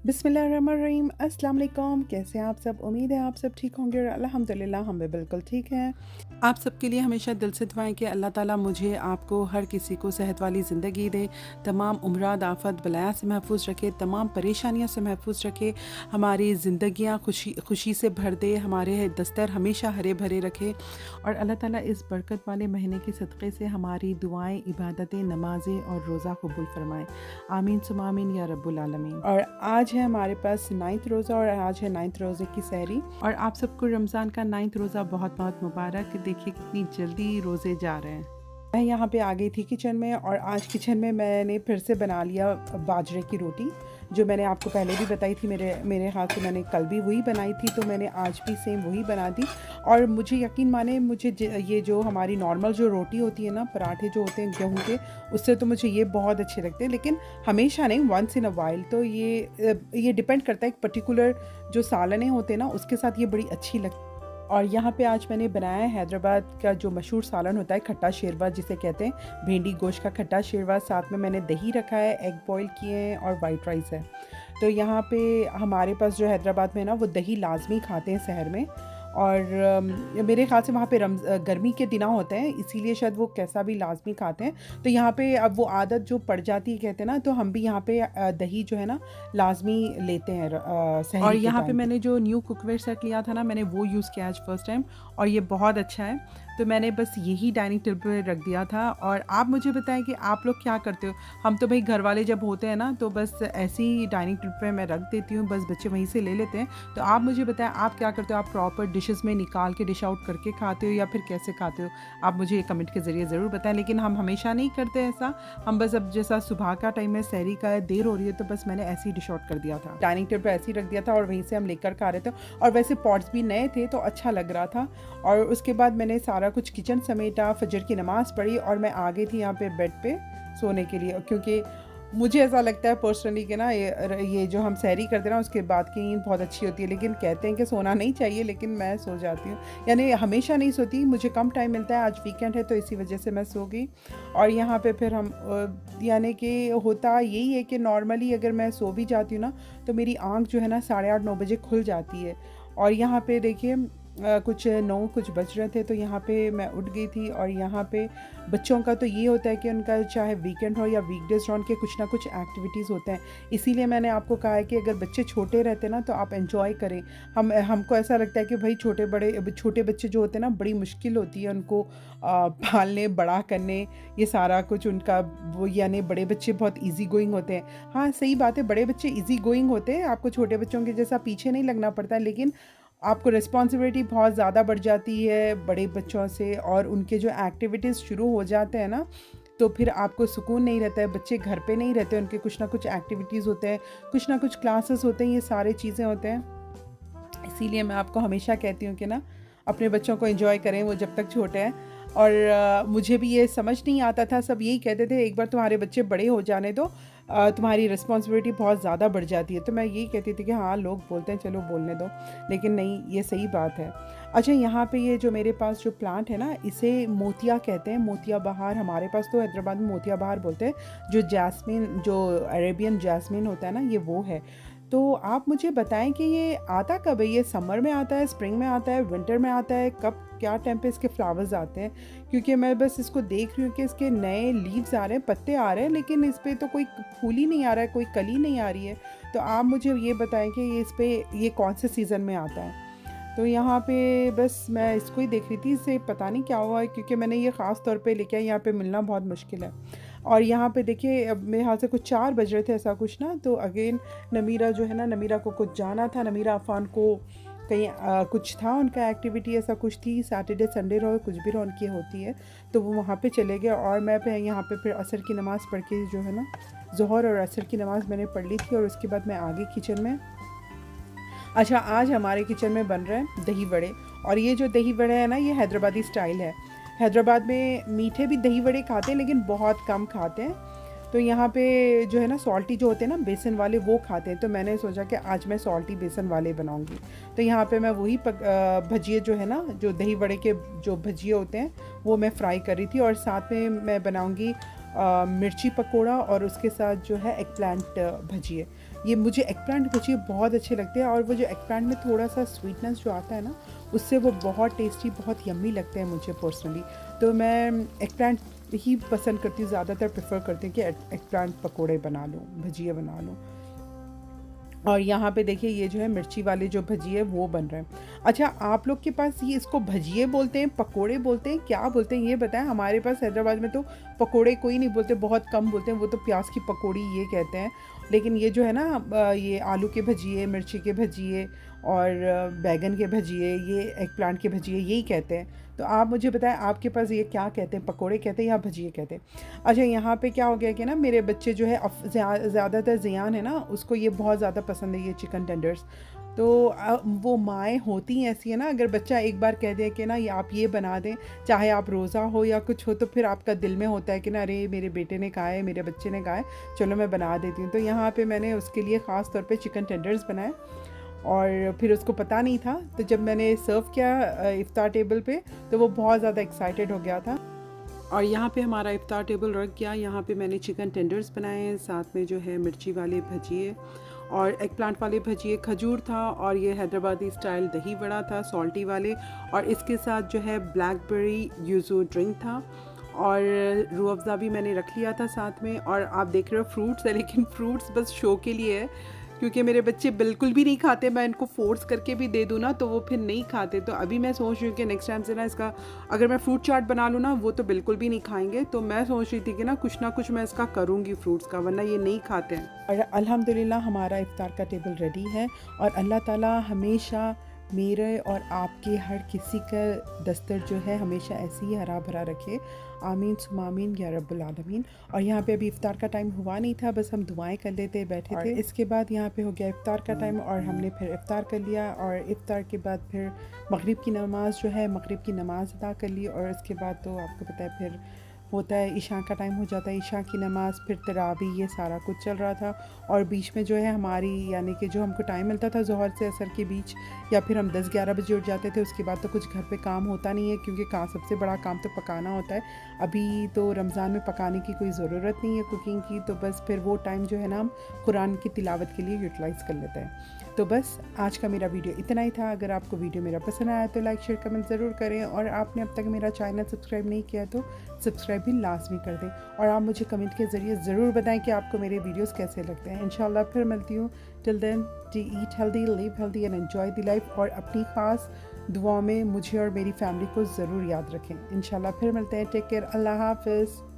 बिस्मिल्लाहिर्रहमानिर्रहीम, अस्सलाम वालेकुम। कैसे हैं आप सब? उम्मीद है आप सब ठीक होंगे और अल्हम्दुलिल्लाह हम भी बिल्कुल ठीक हैं। आप सबके लिए हमेशा दिल से दुआएं कि अल्लाह ताला मुझे, आपको, हर किसी को सेहत वाली ज़िंदगी दे, तमाम उम्राद आफ़त बलाया से महफूज रखे, तमाम परेशानियों से महफूज रखे, हमारी ज़िंदगियाँ खुशी खुशी से भर दे, हमारे दस्तर हमेशा हरे भरे रखे और अल्लाह ताला इस बरकत वाले महीने के सदक़े से हमारी दुआएं, इबादतें, नमाज़ें और रोज़ा कबूल फरमाए। आमीन सुम्मा आमीन या रब्बुल आलमीन। और आज है हमारे पास 9th रोज़ा और आज है 9th रोज़े की सहरी और आप सबको रमज़ान का 9th रोज़ा बहुत बहुत मुबारक। देखिए कितनी जल्दी रोज़े जा रहे हैं। मैं यहाँ पे आ गई थी किचन में और आज किचन में मैंने फिर से बना लिया बाजरे की रोटी, जो मैंने आपको पहले भी बताई थी। मेरे हाथ से मैंने कल भी वही बनाई थी, तो मैंने आज भी सेम वही बना दी। और मुझे यकीन माने, मुझे ये जो हमारी नॉर्मल जो रोटी होती है ना, पराठे जो होते हैं गेहूं के, उससे तो मुझे ये बहुत अच्छे लगते हैं, लेकिन हमेशा नहीं, वंस इन अ वाइल। तो ये डिपेंड करता है, एक पर्टिकुलर जो सालने होते हैं ना, उसके साथ ये बड़ी अच्छी लगती है। और यहाँ पे आज मैंने बनाया है हैदराबाद का जो मशहूर सालन होता है, खट्टा शेरवा जिसे कहते हैं, भिंडी गोश्त का खट्टा शेरवा। साथ में मैंने दही रखा है, एग बॉईल किए हैं और वाइट राइस है। तो यहाँ पे हमारे पास जो हैदराबाद में ना, वो दही लाजमी खाते हैं शहर में। और मेरे ख़्याल से वहाँ पे गर्मी के दिना होते हैं, इसीलिए शायद वो कैसा भी लाजमी खाते हैं। तो यहाँ पे अब वो आदत जो पड़ जाती है, कहते हैं ना, तो हम भी यहाँ पे दही जो है ना लाजमी लेते हैं सहरी और यहाँ पे मैंने जो न्यू कुकवेयर सेट लिया था ना, मैंने वो यूज़ किया आज फर्स्ट टाइम और ये बहुत अच्छा है। तो मैंने बस यही डाइनिंग टेबल पे रख दिया था। और आप मुझे बताएं कि आप लोग क्या करते हो। हम तो भाई घर वाले जब होते हैं ना, तो बस ऐसी ही डाइनिंग टेबल पे मैं रख देती हूँ, बस बच्चे वहीं से ले लेते हैं। तो आप मुझे बताएं आप क्या करते हो। आप प्रॉपर डिशेस में निकाल के डिश आउट करके खाते हो या फिर कैसे खाते हो? आप मुझे कमेंट के ज़रिए ज़रूर बताएं। लेकिन हम हमेशा नहीं करते ऐसा। हम बस अब जैसा सुबह का टाइम है, सहरी का है, देर हो रही है, तो बस मैंने ऐसे ही डिश आउट कर दिया था, डाइनिंग टेबल पर ऐसे ही रख दिया था और वहीं से हम लेकर खा रहे थे। और वैसे पॉट्स भी नए थे तो अच्छा लग रहा था। और उसके बाद मैंने सारा कुछ किचन समेटा, फजर की नमाज़ पढ़ी और मैं आ गई थी यहाँ पे बेड पे सोने के लिए, क्योंकि मुझे ऐसा लगता है पर्सनली कि ना ये जो हम सहरी करते हैं ना, उसके बाद की नींद बहुत अच्छी होती है। लेकिन कहते हैं कि सोना नहीं चाहिए, लेकिन मैं सो जाती हूँ, यानी हमेशा नहीं सोती, मुझे कम टाइम मिलता है। आज वीकेंड है तो इसी वजह से मैं सो गई। और यहाँ पे फिर हम यानी कि होता यही है कि नॉर्मली अगर मैं सो भी जाती हूँ ना, तो मेरी आँख जो है ना 8:30-9 बजे खुल जाती है। और यहाँ पे देखिए कुछ 9 कुछ बज रहे थे, तो यहाँ पे मैं उठ गई थी। और यहाँ पे बच्चों का तो ये होता है कि उनका चाहे वीकेंड हो या वीकडेज हो, उनके कुछ ना कुछ एक्टिविटीज़ होते हैं। इसीलिए मैंने आपको कहा है कि अगर बच्चे छोटे रहते ना, तो आप एंजॉय करें। हमको ऐसा लगता है कि भाई छोटे बच्चे जो होते हैं ना, बड़ी मुश्किल होती है उनको पालने, बड़ा करने, ये सारा कुछ उनका वो, यानी बड़े बच्चे बहुत ईज़ी गोइंग होते हैं। हाँ, सही बात है, बड़े बच्चे ईज़ी गोइंग होते हैं, आपको छोटे बच्चों के जैसा पीछे नहीं लगना पड़ता है। लेकिन आपको रिस्पॉन्सिबिलिटी बहुत ज़्यादा बढ़ जाती है बड़े बच्चों से, और उनके जो एक्टिविटीज़ शुरू हो जाते हैं ना, तो फिर आपको सुकून नहीं रहता है। बच्चे घर पे नहीं रहते, उनके कुछ ना कुछ एक्टिविटीज़ होते हैं, कुछ ना कुछ क्लासेस होते हैं, ये सारी चीज़ें होते हैं। इसीलिए मैं आपको हमेशा कहती हूँ कि ना, अपने बच्चों को एंजॉय करें वो जब तक छोटे हैं। और मुझे भी ये समझ नहीं आता था, सब यही कहते थे एक बार तुम्हारे बच्चे बड़े हो जाने दो, तुम्हारी रिस्पॉन्सिबिलिटी बहुत ज़्यादा बढ़ जाती है। तो मैं यही कहती थी कि हाँ, लोग बोलते हैं, चलो बोलने दो, लेकिन नहीं, ये सही बात है। अच्छा, यहाँ पे ये जो मेरे पास जो प्लांट है ना, इसे मोतिया कहते हैं, मोतिया बहार। हमारे पास तो हैदराबाद में मोतिया बहार बोलते हैं। जो जैस्मिन, जो अरेबियन जैस्मिन होता है ना, ये वो है। तो आप मुझे बताएं कि ये आता कब है? ये समर में आता है, स्प्रिंग में आता है, विंटर में आता है, कब क्या टाइम पे इसके फ्लावर्स आते हैं? क्योंकि मैं बस इसको देख रही हूँ कि इसके नए लीव्स आ रहे हैं, पत्ते आ रहे हैं, लेकिन इस पर तो कोई फूल ही नहीं आ रहा है, कोई कली नहीं आ रही है। तो आप मुझे ये बताएं कि ये इस पर ये कौन से सीज़न में आता है? तो यहाँ पे बस मैं इसको ही देख रही थी, इसे पता नहीं क्या हुआ है, क्योंकि मैंने ये ख़ास तौर पे लेके आई, यहाँ पे मिलना बहुत मुश्किल है। और यहाँ पे देखिए, अब मेरे हाथ से कुछ 4 बज रहे थे ऐसा कुछ ना, तो अगेन नमीरा जो है ना, नमीरा को कुछ जाना था, नमीरा अफ़ान को कहीं कुछ था, उनका एक्टिविटी ऐसा कुछ थी, सैटरडे संडे रहो कुछ भी रहो उनकी होती है, तो वो वहाँ पे चले गए। और मैं यहाँ पे फिर असर की नमाज़ पढ़ के जो है ना, ज़ोहर और असर की नमाज़ मैंने पढ़ ली थी, और उसके बाद मैं आ गई किचन में। अच्छा, आज हमारे किचन में बन रहे हैं दही वड़े। और ये जो दही वड़े हैं ना, ये हैदराबादी स्टाइल है। हैदराबाद में मीठे भी दही वड़े खाते हैं, लेकिन बहुत कम खाते हैं। तो यहाँ पे जो है ना, सॉल्टी जो होते हैं ना, बेसन वाले, वो खाते हैं। तो मैंने सोचा कि आज मैं सॉल्टी बेसन वाले बनाऊंगी। तो यहाँ पे मैं वही भजिए जो है ना, जो दही वड़े के जो भजिए होते हैं, वो मैं फ्राई कर रही थी। और साथ में मैं बनाऊंगी मिर्ची पकोड़ा, और उसके साथ जो है एग प्लांट भजिए। ये मुझे एग प्लांट भजिए बहुत अच्छे लगते हैं, और वो जो एग प्लांट में थोड़ा सा स्वीटनेस जो आता है ना, उससे वो बहुत टेस्टी, बहुत यम्मी लगते हैं मुझे पर्सनली। तो मैं एग प्लांट ही पसंद करती हूँ, ज़्यादातर प्रेफर करती हूँ कि एग प्लांट पकौड़े बना लूँ, भजिए बना लूँ। और यहाँ पे देखिए ये जो है मिर्ची वाले जो भजिए वो बन रहे हैं। अच्छा, आप लोग के पास ये इसको भजिए बोलते हैं, पकोड़े बोलते हैं, क्या बोलते हैं ये बताएं। हमारे पास हैदराबाद में तो पकोड़े कोई नहीं बोलते, बहुत कम बोलते हैं, वो तो प्याज की पकौड़ी ये कहते हैं। लेकिन ये जो है ना ये आलू के भजिए, मिर्ची के भजिए और बैगन के भजिए, ये एग प्लांट के भजिए यही कहते हैं। तो आप मुझे बताएं आपके पास ये क्या कहते हैं, पकोड़े कहते हैं या भजिए कहते हैं। अच्छा, यहाँ पे क्या हो गया कि ना मेरे बच्चे जो है ज़्यादातर ज़ियान है ना, उसको ये बहुत ज़्यादा पसंद है ये चिकन टेंडर्स। तो वो माएँ होती ऐसी है ना, अगर बच्चा एक बार कह दे कि ना ये आप ये बना दें, चाहे आप रोज़ा हो या कुछ हो, तो फिर आपका दिल में होता है कि ना अरे मेरे बेटे ने कहा है, मेरे बच्चे ने कहा है, चलो मैं बना देती हूँ। तो यहाँ पे मैंने उसके लिए ख़ास तौर पे चिकन टेंडर्स बनाए, और फिर उसको पता नहीं था, तो जब मैंने सर्व किया इफ्तार टेबल पे, तो वो बहुत ज़्यादा एक्साइटेड हो गया था। और यहाँ पे हमारा इफ्तार टेबल रख गया। यहाँ पे मैंने चिकन टेंडर्स बनाए हैं, साथ में जो है मिर्ची वाले भजिए और एग प्लांट वाले भजिए, खजूर था, और ये हैदराबादी स्टाइल दही बड़ा था सॉल्टी वाले, और इसके साथ जो है ब्लैकबेरी यूज़ू ड्रिंक था, और रूह अफ़ज़ा भी मैंने रख लिया था साथ में। और आप देख रहे हो फ्रूट्स है, लेकिन फ्रूट्स बस शो के लिए है, क्योंकि मेरे बच्चे बिल्कुल भी नहीं खाते। मैं इनको फोर्स करके भी दे दूँ ना तो वो फिर नहीं खाते। तो अभी मैं सोच रही हूँ कि नेक्स्ट टाइम से ना इसका अगर मैं फ्रूट चाट बना लूँ ना, वो तो बिल्कुल भी नहीं खाएंगे। तो मैं सोच रही थी कि ना कुछ मैं इसका करूँगी फ्रूट्स का, वरना ये नहीं खाते हैं। और अल्हम्दुलिल्लाह हमारा इफ्तार का टेबल रेडी है, और अल्लाह ताला हमेशा मेरे और आपके हर किसी का दस्तर जो है हमेशा ऐसे ही हरा भरा रखे। आमीन सुम्मा आमीन या रब्बुल आलमीन। और यहाँ पे अभी इफ्तार का टाइम हुआ नहीं था, बस हम दुआएं कर लेते बैठे थे। इसके बाद यहाँ पे हो गया इफ्तार का टाइम, और हमने फिर इफ्तार कर लिया, और इफ्तार के बाद फिर मगरिब की नमाज़ जो है, मगरिब की नमाज़ अदा कर ली। और इसके बाद तो आपको पता है फिर होता है इशा का टाइम हो जाता है, इशा की नमाज़, फिर तरावी, ये सारा कुछ चल रहा था। और बीच में जो है हमारी यानी कि जो हमको टाइम मिलता था ज़ोहर से असर के बीच, या फिर हम 10-11 बजे उठ जाते थे, उसके बाद तो कुछ घर पे काम होता नहीं है, क्योंकि सबसे बड़ा काम तो पकाना होता है। अभी तो रमज़ान में पकाने की कोई ज़रूरत नहीं है कुकिंग की, तो बस फिर वो टाइम जो है ना हम कुरान की तिलावत के लिए यूटिलाइज़ कर लेते हैं। तो बस आज का मेरा वीडियो इतना ही था। अगर आपको वीडियो मेरा पसंद आया तो लाइक शेयर कमेंट ज़रूर करें, और आपने अब तक मेरा चैनल सब्सक्राइब नहीं किया तो सब्सक्राइब भी लाजमी कर दें। और आप मुझे कमेंट के ज़रिए ज़रूर बताएं कि आपको मेरे वीडियोस कैसे लगते हैं। इंशाल्लाह फिर मिलती हूँ। Till then, eat healthy, live healthy and enjoy the life. और अपनी ख़ास दुआ में मुझे और मेरी फैमिली को ज़रूर याद रखें। इंशाल्लाह फिर मिलते हैं। टेक केयर, अल्लाह हाफ़िज़।